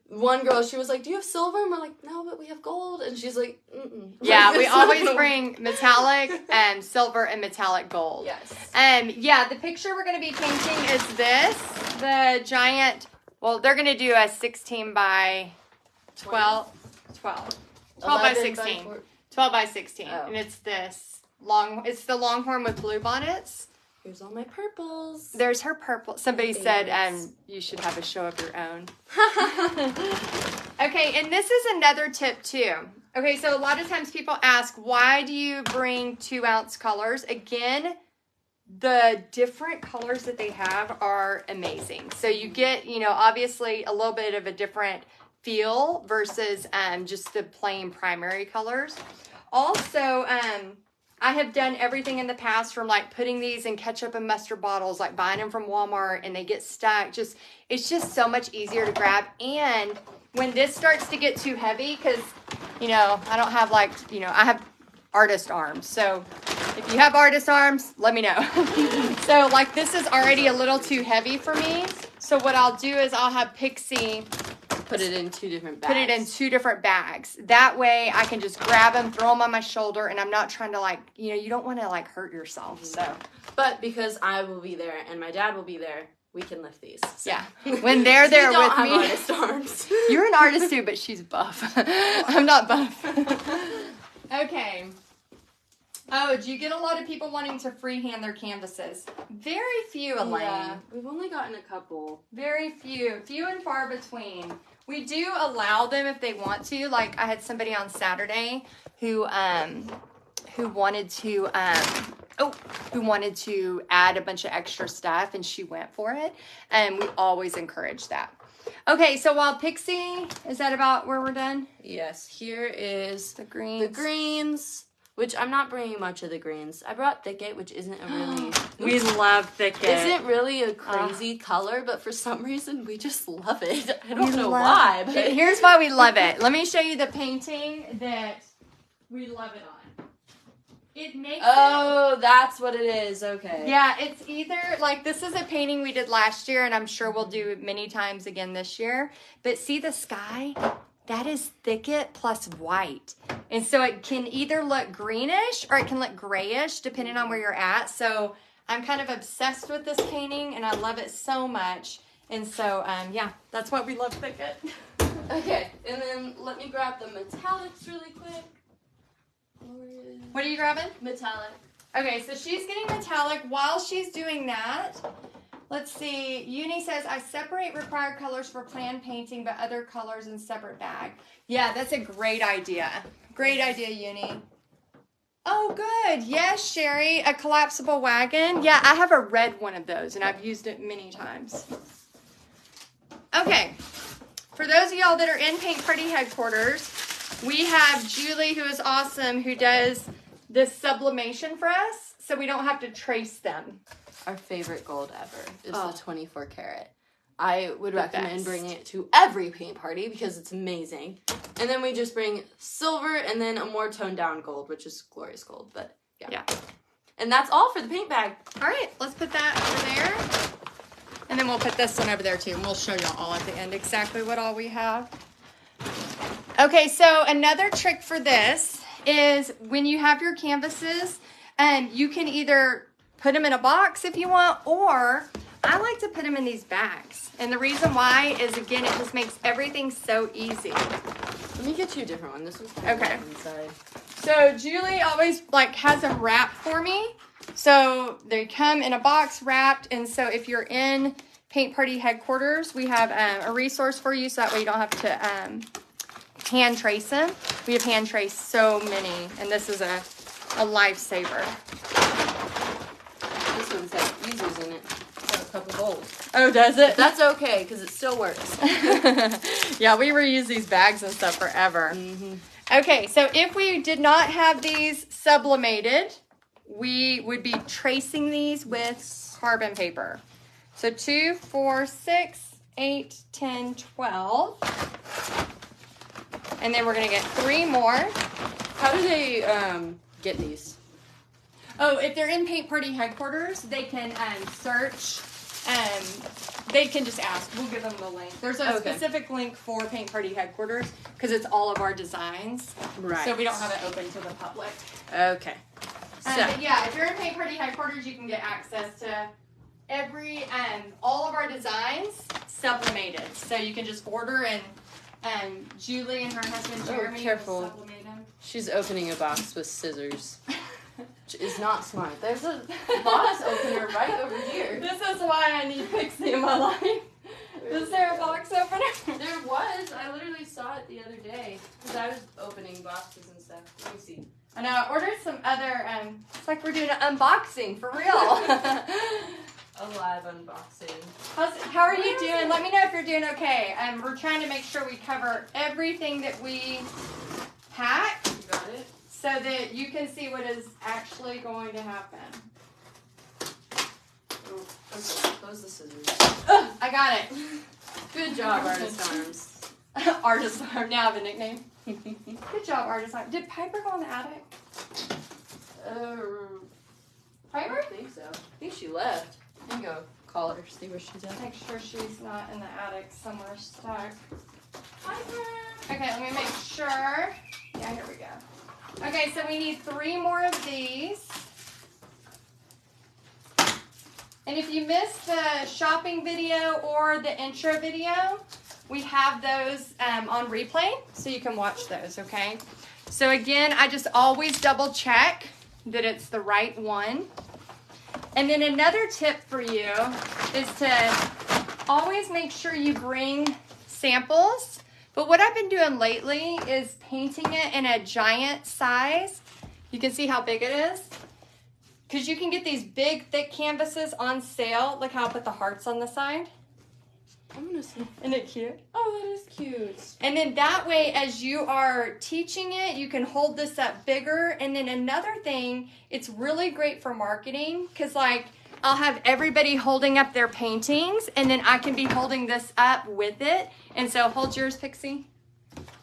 one girl, she was like, do you have silver? And we're like, no, but we have gold. And she's like, mm-mm. Yeah, like, we always bring metallic and silver and metallic gold. Yes. Yeah, the picture we're going to be painting is this. The giant, well, they're going to do a 16 by 12 by 16. 12 by 16. Oh. And it's this it's the Longhorn with blue bonnets. Here's all my purples. There's her purple. Somebody said you should have a show of your own. Okay, and this is another tip too. Okay, so a lot of times people ask, why do you bring 2-ounce colors? Again, the different colors that they have are amazing. So you get, you know, obviously a little bit of a different feel versus just the plain primary colors. Also, I have done everything in the past from like putting these in ketchup and mustard bottles, like buying them from Walmart and they get stuck. It's just so much easier to grab. And when this starts to get too heavy, because, you know, I don't have like, you know, I have artist arms. So if you have artist arms, let me know. So like this is already a little too heavy for me. So what I'll do is I'll have Pixie put it in 2 different bags. Put it in 2 different bags. That way I can just grab them, throw them on my shoulder, and I'm not trying to like, you know, you don't want to like hurt yourself. So, but because I will be there and my dad will be there, we can lift these. So. Yeah. When they're there with me. You don't have artist arms. You're an artist too, but she's buff. I'm not buff. Okay. Oh, do you get a lot of people wanting to freehand their canvases? Very few, Elaine. Yeah, we've only gotten a couple. Very few. Few and far between. We do allow them if they want to. Like, I had somebody on Saturday who wanted to add a bunch of extra stuff, and she went for it. And we always encourage that. Okay, so while Pixie, is that about where we're done? Yes. Here is the greens. Which I'm not bringing much of the greens. I brought Thicket, which isn't a really... We love Thicket. Isn't really a crazy color, but for some reason, we just love it. I don't know why, but... Here's why we love it. Let me show you the painting that we love it on. It makes that's what it is. Okay. Yeah, it's either... Like, this is a painting we did last year, and I'm sure we'll do many times again this year. But see the sky? That is Thicket plus white. And so it can either look greenish or it can look grayish depending on where you're at. So I'm kind of obsessed with this painting and I love it so much. And so, yeah, that's why we love Thicket. Okay, and then let me grab the metallics really quick. What are you grabbing? Metallic. Okay, so she's getting metallic. While she's doing that, let's see. Uni says, I separate required colors for planned painting, but other colors in separate bag. Yeah, that's a great idea. Great idea, Uni. Oh, good. Yes, Sherry, a collapsible wagon. Yeah, I have a red one of those, and I've used it many times. Okay. For those of y'all that are in Paint Party headquarters, we have Julie, who is awesome, who does this sublimation for us so we don't have to trace them. Our favorite gold ever is the 24 karat. I would recommend best. bringing it to every paint party because it's amazing. And then we just bring silver and then a more toned down gold, which is glorious gold. But yeah. And that's all for the paint bag. All right, let's put that over there. And then we'll put this one over there too. And we'll show y'all all at the end exactly what all we have. Okay, so another trick for this is when you have your canvases, you can either put them in a box if you want, or I like to put them in these bags. And the reason why is, again, it just makes everything so easy. Let me get you a different one. This one's okay. Inside. So Julie always has them wrapped for me. So they come in a box wrapped. And so if you're in Paint Party headquarters, we have a resource for you. So that way you don't have to hand trace them. We have hand traced so many. And this is a lifesaver. This one's got Easels in it. A cup of gold. Oh, does it? That's okay, because it still works. Yeah, we reuse these bags and stuff forever. Mm-hmm. Okay, so if we did not have these sublimated, we would be tracing these with carbon paper. So 2, 4, 6, 8, 10, 12. And then we're going to get 3 more. How do they get these? Oh, if they're in Paint Party headquarters, they can search. They can just ask. We'll give them the link. There's a specific link for Paint Party headquarters because it's all of our designs. Right. So we don't have it open to the public. Okay. So But yeah, if you're in Paint Party headquarters, you can get access to all of our designs sublimated. So you can just order, and Julie and her husband Jeremy will sublimate them. She's opening a box with scissors. Which is not smart. There's a box opener right over here. This is why I need Pixie in my life. Is there a box opener? There was. I literally saw it the other day because I was opening boxes and stuff. Let me see. I know. I ordered some other. It's like we're doing an unboxing for real. A live unboxing. How are you doing? Let me know if you're doing okay. We're trying to make sure we cover everything that we pack. You got it. So that you can see what is actually going to happen. Oh, okay. Close the scissors. I got it. Good job, Artist Arms. Artist Arm. Now I have a nickname. Good job, Artist Arm. Did Piper go in the attic? I don't think so. I think she left. I can go call her, see where she's at. Make sure she's not in the attic somewhere stuck. Piper! Okay, let me make sure. Yeah, here we go. Okay, so we need 3 more of these. And if you missed the shopping video or the intro video, we have those on replay, so you can watch those, okay? So again, I just always double check that it's the right one. And then another tip for you is to always make sure you bring samples. But what I've been doing lately is painting it in a giant size. You can see how big it is. Because you can get these big, thick canvases on sale. Look how I put the hearts on the side. I'm going to see. Isn't it cute? Oh, that is cute. And then that way, as you are teaching it, you can hold this up bigger. And then another thing, it's really great for marketing. Because, like, I'll have everybody holding up their paintings, and then I can be holding this up with it. And so, hold yours, Pixie.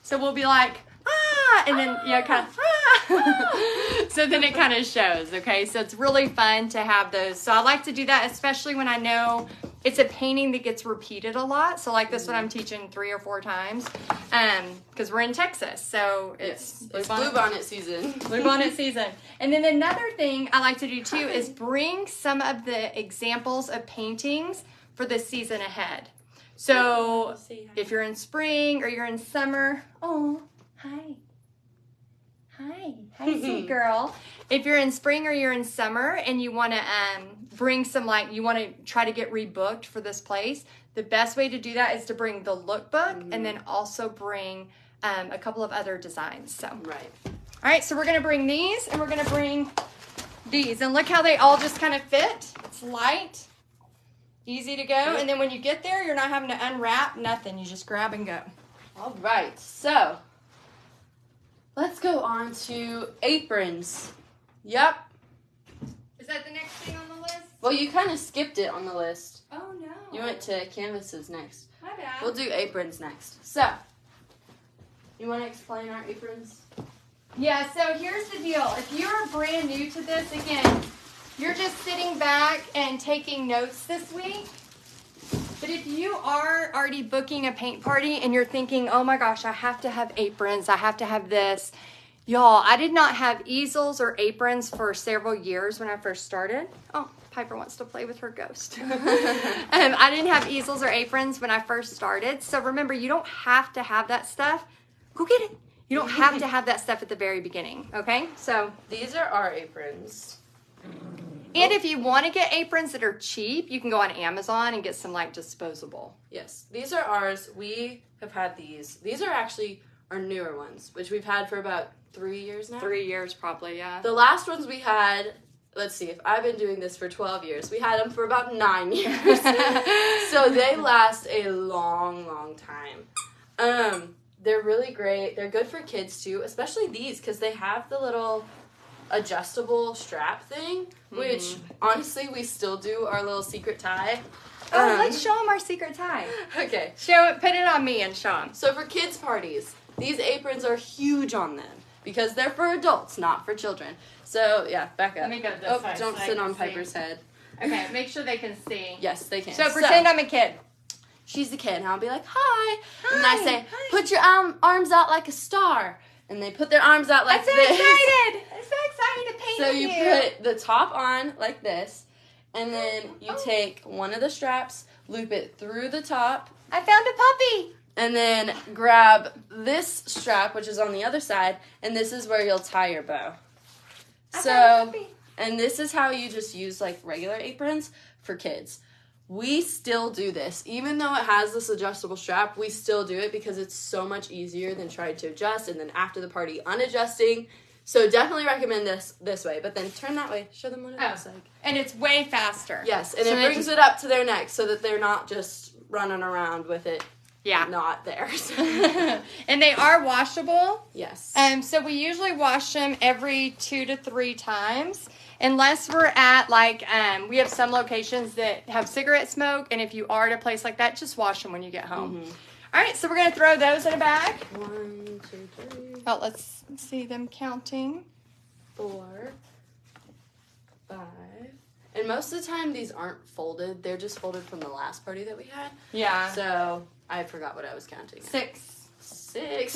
So we'll be like, ah, and then, yeah, kind of, ah. So then it kind of shows, okay? So it's really fun to have those. So I like to do that, especially when I know it's a painting that gets repeated a lot. So like this one I'm teaching 3 or 4 times because we're in Texas. So it's Bluebonnet season. Bluebonnet season. And then another thing I like to do too is bring some of the examples of paintings for the season ahead. So if you're in spring or you're in summer, oh, hi. Hi, sweet girl. If you're in spring or you're in summer and you want to bring some, like, you want to try to get rebooked for this place, the best way to do that is to bring the lookbook and then also bring a couple of other designs. So Right. All right, so we're going to bring these and we're going to bring these. And look how they all just kind of fit. It's light, easy to go. And then when you get there, you're not having to unwrap, nothing. You just grab and go. All right, so let's go on to aprons. Yep. Is that the next thing on the list? Well, you kind of skipped it on the list. Oh, no. You went to canvases next. My bad. We'll do aprons next. So, you want to explain our aprons? Yeah, so here's the deal. If you're brand new to this, again, you're just sitting back and taking notes this week. But if you are already booking a paint party and you're thinking, oh my gosh, I have to have aprons, I have to have this. Y'all, I did not have easels or aprons for several years when I first started. Oh, Piper wants to play with her ghost. I didn't have easels or aprons when I first started. So remember, you don't have to have that stuff. Go get it. You don't have to have that stuff at the very beginning, okay? So these are our aprons. And if you want to get aprons that are cheap, you can go on Amazon and get some like disposable. Yes, these are ours. We have had these. These are actually our newer ones, which we've had for about 3 years now. 3 years probably, yeah. The last ones we had, let's see, if I've been doing this for 12 years, we had them for about 9 years. So they last a long, long time. They're really great. They're good for kids too, especially these because they have the little adjustable strap thing, which honestly we still do our little secret tie. Oh, let's show them our secret tie. Okay. Show it, put it on me and show them. So for kids parties, these aprons are huge on them because they're for adults, not for children. So yeah, back up. Let me go this way Don't so I sit can on see. Piper's head. Okay, make sure they can see. Yes, they can. So pretend I'm a kid. She's the kid, and I'll be like, hi. And Hi, I say, hi. put your arms out like a star. And they put their arms out like I'm so this. excited. I'm so excited to paint So with you put the top on like this, and then you take one of the straps, loop it through the top, I found a puppy. and then grab this strap, which is on the other side, and this is where you'll tie your bow. I found a So, puppy. and this is how you just use like regular aprons for kids. We still do this. Even though it has this adjustable strap, we still do it because it's so much easier than trying to adjust and then after the party unadjusting. So definitely recommend this way. But then turn that way. Show them what it looks like. And it's way faster. Yes, and So it brings it up to their neck so that they're not just running around with it not there. And they are washable. Yes. So we usually wash them every 2 to 3 times. Unless we're at, like, we have some locations that have cigarette smoke, and if you are at a place like that, just wash them when you get home. All right, so we're going to throw those in a bag. 1, 2, 3. Oh, let's see them counting. 4, 5. And most of the time, these aren't folded. They're just folded from the last party that we had. Yeah. So I forgot what I was counting. 6. 6.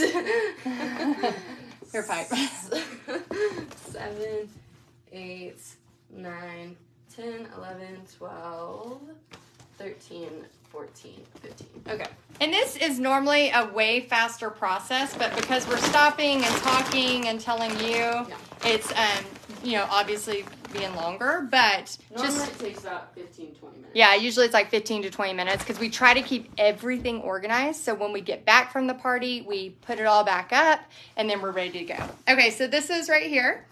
Your pipe. 7, 8, 9, 10, 11, 12, 13, 14, 15. Okay. And this is normally a way faster process, but because we're stopping and talking and telling you, it's, obviously being longer, but Normally it takes about 15, 20 minutes. Yeah, usually it's like 15 to 20 minutes because we try to keep everything organized. So when we get back from the party, we put it all back up and then we're ready to go. Okay, so this is right here.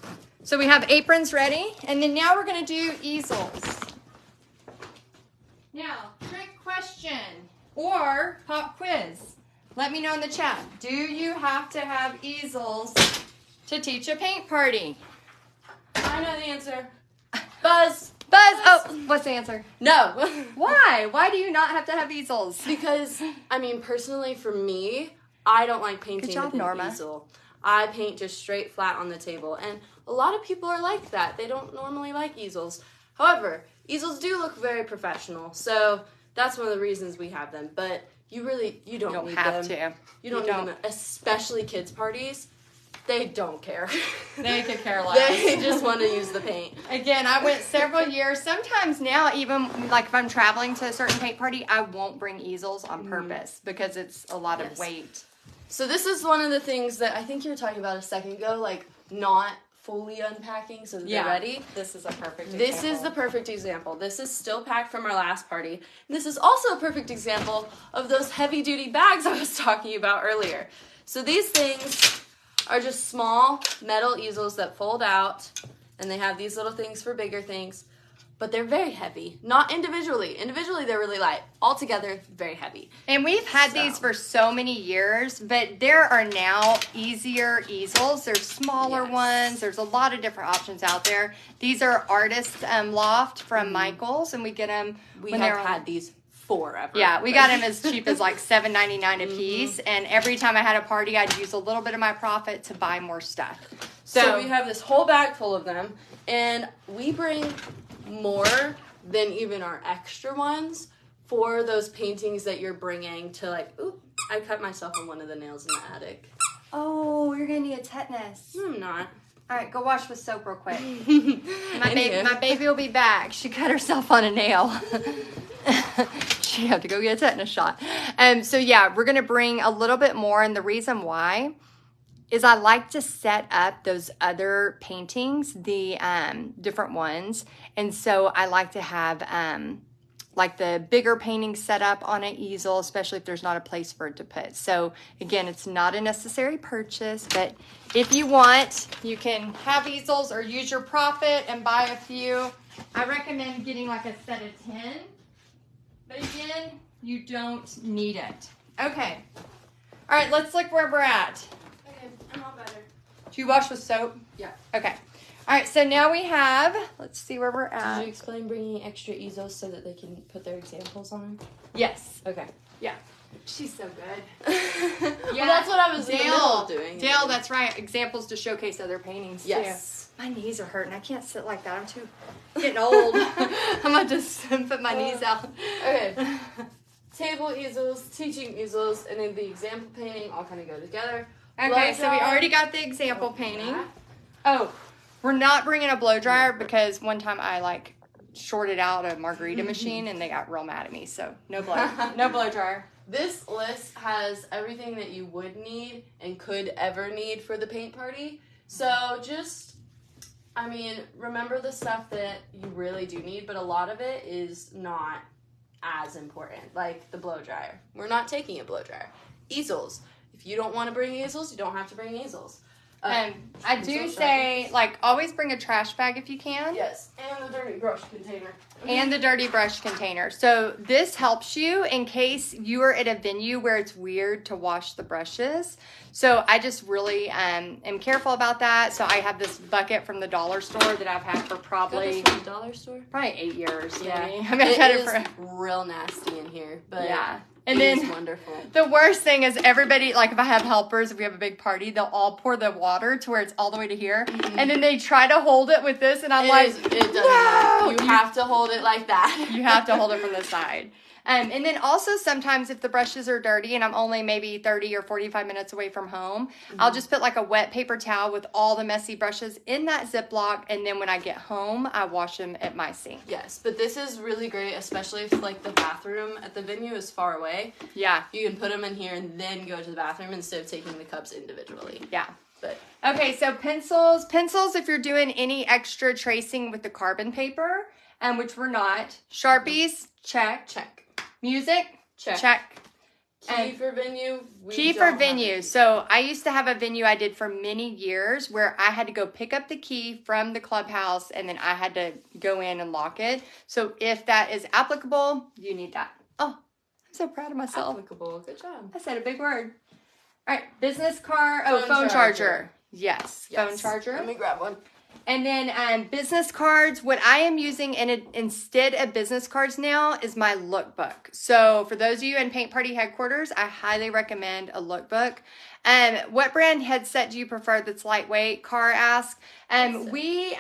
So we have aprons ready, and then now we're going to do easels. Now, trick question or pop quiz. Let me know in the chat. Do you have to have easels to teach a paint party? I know the answer. Buzz. Oh, what's the answer? No. Why? Why do you not have to have easels? Because, personally for me, I don't like painting Good job, with an Norma. easel. I paint just straight flat on the table. And a lot of people are like that. They don't normally like easels. However, easels do look very professional. So that's one of the reasons we have them. But you don't need have them. to. You don't need them, especially kids' parties. They don't care. They could care less. They just want to use the paint. Again, I went several years. Sometimes now, even like if I'm traveling to a certain paint party, I won't bring easels on purpose because it's a lot of weight. So this is one of the things that I think you were talking about a second ago, like not fully unpacking so that they're ready. This is a perfect example. This is the perfect example. This is still packed from our last party. And this is also a perfect example of those heavy-duty bags I was talking about earlier. So these things are just small metal easels that fold out, and they have these little things for bigger things. but they're very heavy. Not individually. Individually, they're really light. Altogether, very heavy. And we've had these for so many years, but there are now easier easels. There's smaller ones. There's a lot of different options out there. These are Artist Loft from Michaels, and we get them. We have had these forever. Yeah, we got them as cheap as like $7.99 a piece, and every time I had a party, I'd use a little bit of my profit to buy more stuff. So we have this whole bag full of them, and we bring more than even our extra ones for those paintings that you're bringing to, like, ooh, I cut myself on one of the nails in the attic. Oh, you're gonna need a tetanus. I'm not. All right, go wash with soap real quick. My baby will be back. She cut herself on a nail. She had to go get a tetanus shot. So yeah, we're gonna bring a little bit more, and the reason why is I like to set up those other paintings, the different ones. And so I like to have like the bigger paintings set up on an easel, especially if there's not a place for it to put. So again, it's not a necessary purchase, but if you want, you can have easels or use your profit and buy a few. I recommend getting like a set of 10, but again, you don't need it. Okay. All right, let's look where we're at. I'm all better. Do you wash with soap? Yeah. Okay. All right, so now we have, let's see where we're at. Did you explain bringing extra easels so that they can put their examples on? Yes. Okay. Yeah. She's so good. Yeah, well, that's what I was in the middle of doing. Dale, that's right. Examples to showcase other paintings, yes. too. My knees are hurting. I can't sit like that. I'm getting old. I'm going to just put my knees out. Okay. Table easels, teaching easels, and then the example painting all kind of go together. Okay, so we already got the example painting. Oh, we're not bringing a blow dryer because one time I like shorted out a margarita machine and they got real mad at me. So no blow dryer. This list has everything that you would need and could ever need for the paint party. So just, I mean, remember the stuff that you really do need, but a lot of it is not as important, like the blow dryer. We're not taking a blow dryer. Easels. If you don't want to bring easels, you don't have to bring easels. I do say, like, always bring a trash bag if you can. Yes, and the dirty brush container. And the dirty brush container. So this helps you in case you are at a venue where it's weird to wash the brushes. So I just really am careful about that. So I have this bucket from the dollar store that I've had for probably Got this from the dollar store? Probably 8 years. Yeah, maybe. I mean, I've had it for real nasty in here, but yeah. And then it's wonderful. The worst thing is everybody, like if I have helpers, if we have a big party, they'll all pour the water to where it's all the way to here. Mm-hmm. And then they try to hold it with this, and I'm it doesn't no! Work. You have to hold it like that. You have to hold it from the side. And then also sometimes if the brushes are dirty and I'm only maybe 30 or 45 minutes away from home, I'll just put like a wet paper towel with all the messy brushes in that Ziploc. And then when I get home, I wash them at my sink. Yes, but this is really great, especially if like the bathroom at the venue is far away. Yeah. You can put them in here and then go to the bathroom instead of taking the cups individually. Yeah. But okay, so pencils if you're doing any extra tracing with the carbon paper, which we're not. Sharpies, check. Music, check. Key for venue. Key for venue. So I used to have a venue I did for many years where I had to go pick up the key from the clubhouse and then I had to go in and lock it. So if that is applicable, you need that. Oh, I'm so proud of myself. Applicable. Good job. I said a big word. All right, business card. Oh, phone charger. Yes, phone charger. Let me grab one. And then business cards. What I am using instead of business cards now is my lookbook. So for those of you in Paint Party headquarters, I highly recommend a lookbook. What brand headset do you prefer that's lightweight? Cara asked. We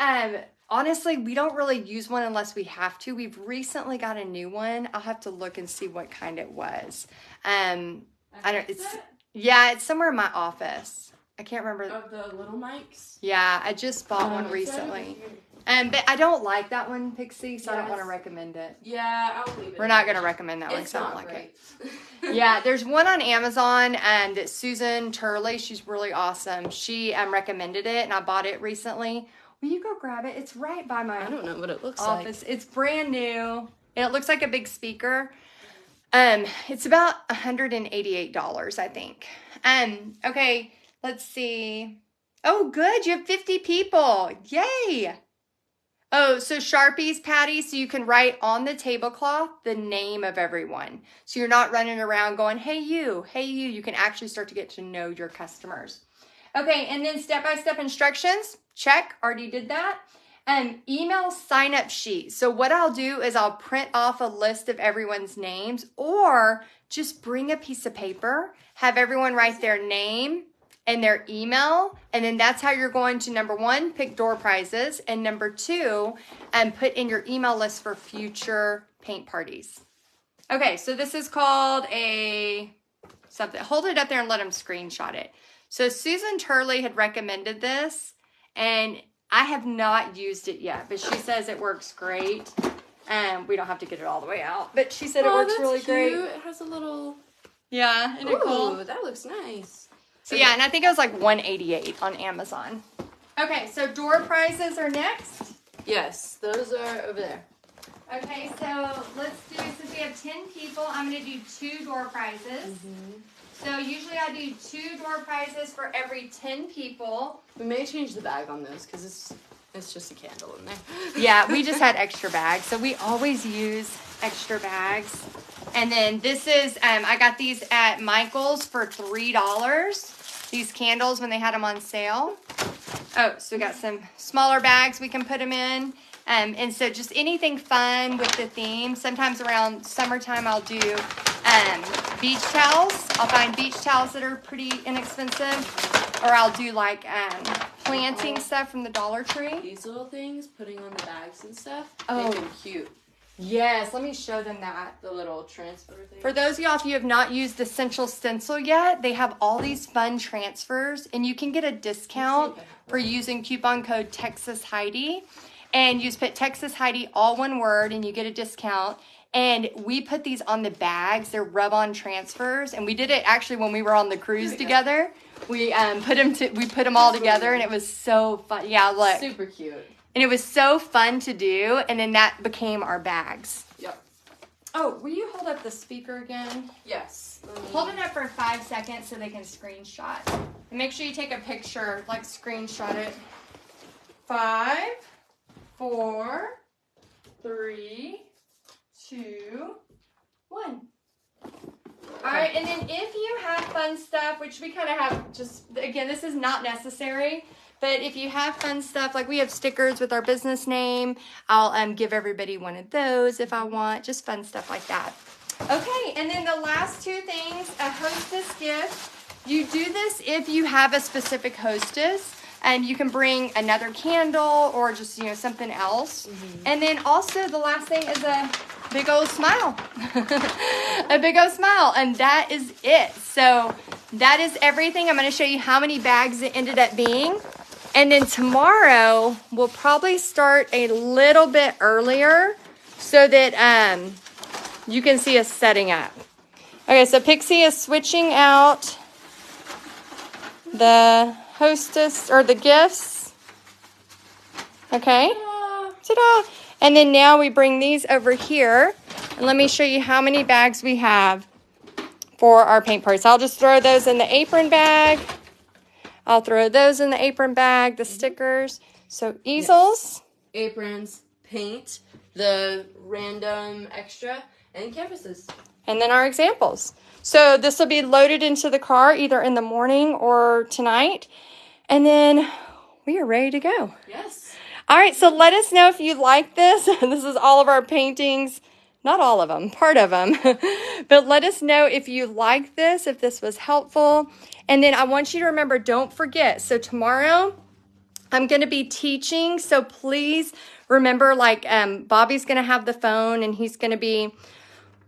honestly, we don't really use one unless we have to. We've recently got a new one. I'll have to look and see what kind it was. I don't. It's somewhere in my office. I can't remember. Of the little mics? Yeah, I just bought one recently. But I don't like that one, Pixie, so I don't want to recommend it. Yeah, I'll leave it. We're not going to recommend that one because I don't like it. Yeah, there's one on Amazon, and Susan Turley, she's really awesome. She recommended it, and I bought it recently. Will you go grab it? It's right by my I don't know what it looks office. like. It's brand new, and it looks like a big speaker. It's about $188, I think. Okay. Let's see. Oh, good. You have 50 people. Yay. Oh, so Sharpies, Patty, so you can write on the tablecloth the name of everyone. So you're not running around going, hey you, hey you. You can actually start to get to know your customers. Okay, and then step-by-step instructions. Check, already did that. Email sign-up sheet. So what I'll do is I'll print off a list of everyone's names, or just bring a piece of paper, have everyone write their name and their email, and then that's how you're going to, number one, pick door prizes, and number two, put in your email list for future paint parties. Okay, so this is called a something. Hold it up there and let them screenshot it. So Susan Turley had recommended this, and I have not used it yet, but she says it works great. We don't have to get it all the way out, but she said it works really great. It has a little... Yeah, isn't it cool? Ooh, that looks nice. So yeah, and I think it was like $188 on Amazon. Okay, so door prizes are next. Yes, those are over there. Okay, so let's do, since we have 10 people, I'm going to do 2 door prizes. So usually I do 2 door prizes for every 10 people. We may change the bag on those because it's just a candle in there. Yeah, we just had extra bags. So we always use extra bags. And then this is, I got these at Michael's for $3. These candles when they had them on sale. Oh, so we got some smaller bags we can put them in. And so just anything fun with the theme. Sometimes around summertime I'll do beach towels. I'll find beach towels that are pretty inexpensive. Or I'll do like planting stuff from the Dollar Tree. These little things, putting on the bags and stuff, Oh. make them cute. Yes, let me show them that. The little transfer thing. For those of y'all, if you have not used the Central Stencil yet, they have all these fun transfers, and you can get a discount for using coupon code Texas Heidi. And you just put Texas Heidi, all one word, and you get a discount. And we put these on the bags. They're rub-on transfers, and we did it actually when we were on the cruise together. We put them all together, and it was so fun. Yeah, look, super cute. And it was so fun to do, and then that became our bags. Yep. Oh, will you hold up the speaker again? Yes. Hold it up for 5 seconds so they can screenshot. And make sure you take a picture, like screenshot it. 5, 4, 3, 2, 1. All right, and then if you have fun stuff, which we kind of have just, again, this is not necessary, but if you have fun stuff, like we have stickers with our business name, I'll give everybody one of those if I want, just fun stuff like that. Okay, and then the last 2 things, a hostess gift. You do this if you have a specific hostess, and you can bring another candle or just, something else. And then also the last thing is a big old smile. A big old smile, and that is it. So that is everything. I'm going to show you how many bags it ended up being. And then tomorrow, we'll probably start a little bit earlier so that you can see us setting up. Okay, so Pixie is switching out the hostess or the gifts. Okay. Ta-da! And then now we bring these over here. And let me show you how many bags we have for our paint party. So I'll just throw those in the apron bag. I'll throw those in the apron bag, the stickers. So easels. Yes. Aprons, paint, the random extra, and canvases. And then our examples. So this will be loaded into the car either in the morning or tonight. And then we are ready to go. Yes. All right, so let us know if you like this. This is all of our paintings. Not all of them, part of them. But let us know if you like this, if this was helpful. And then I want you to remember, don't forget. So tomorrow, I'm going to be teaching. So please remember, Bobby's going to have the phone, and he's going to be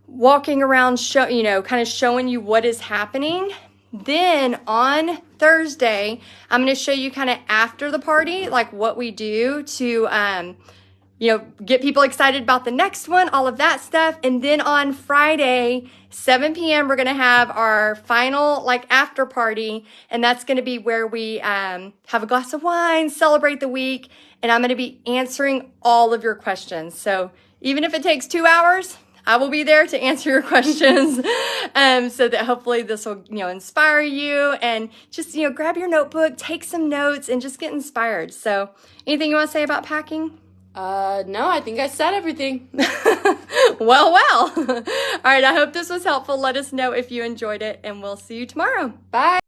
walking around, kind of showing you what is happening. Then on Thursday, I'm going to show you kind of after the party, like what we do to, get people excited about the next one, all of that stuff. And then on Friday, 7 p.m., we're going to have our final, after party. And that's going to be where we have a glass of wine, celebrate the week. And I'm going to be answering all of your questions. So even if it takes 2 hours, I will be there to answer your questions so that hopefully this will, inspire you. And just, grab your notebook, take some notes, and just get inspired. So anything you want to say about packing? No, I think I said everything. Well. All right, I hope this was helpful. Let us know if you enjoyed it, and we'll see you tomorrow. Bye.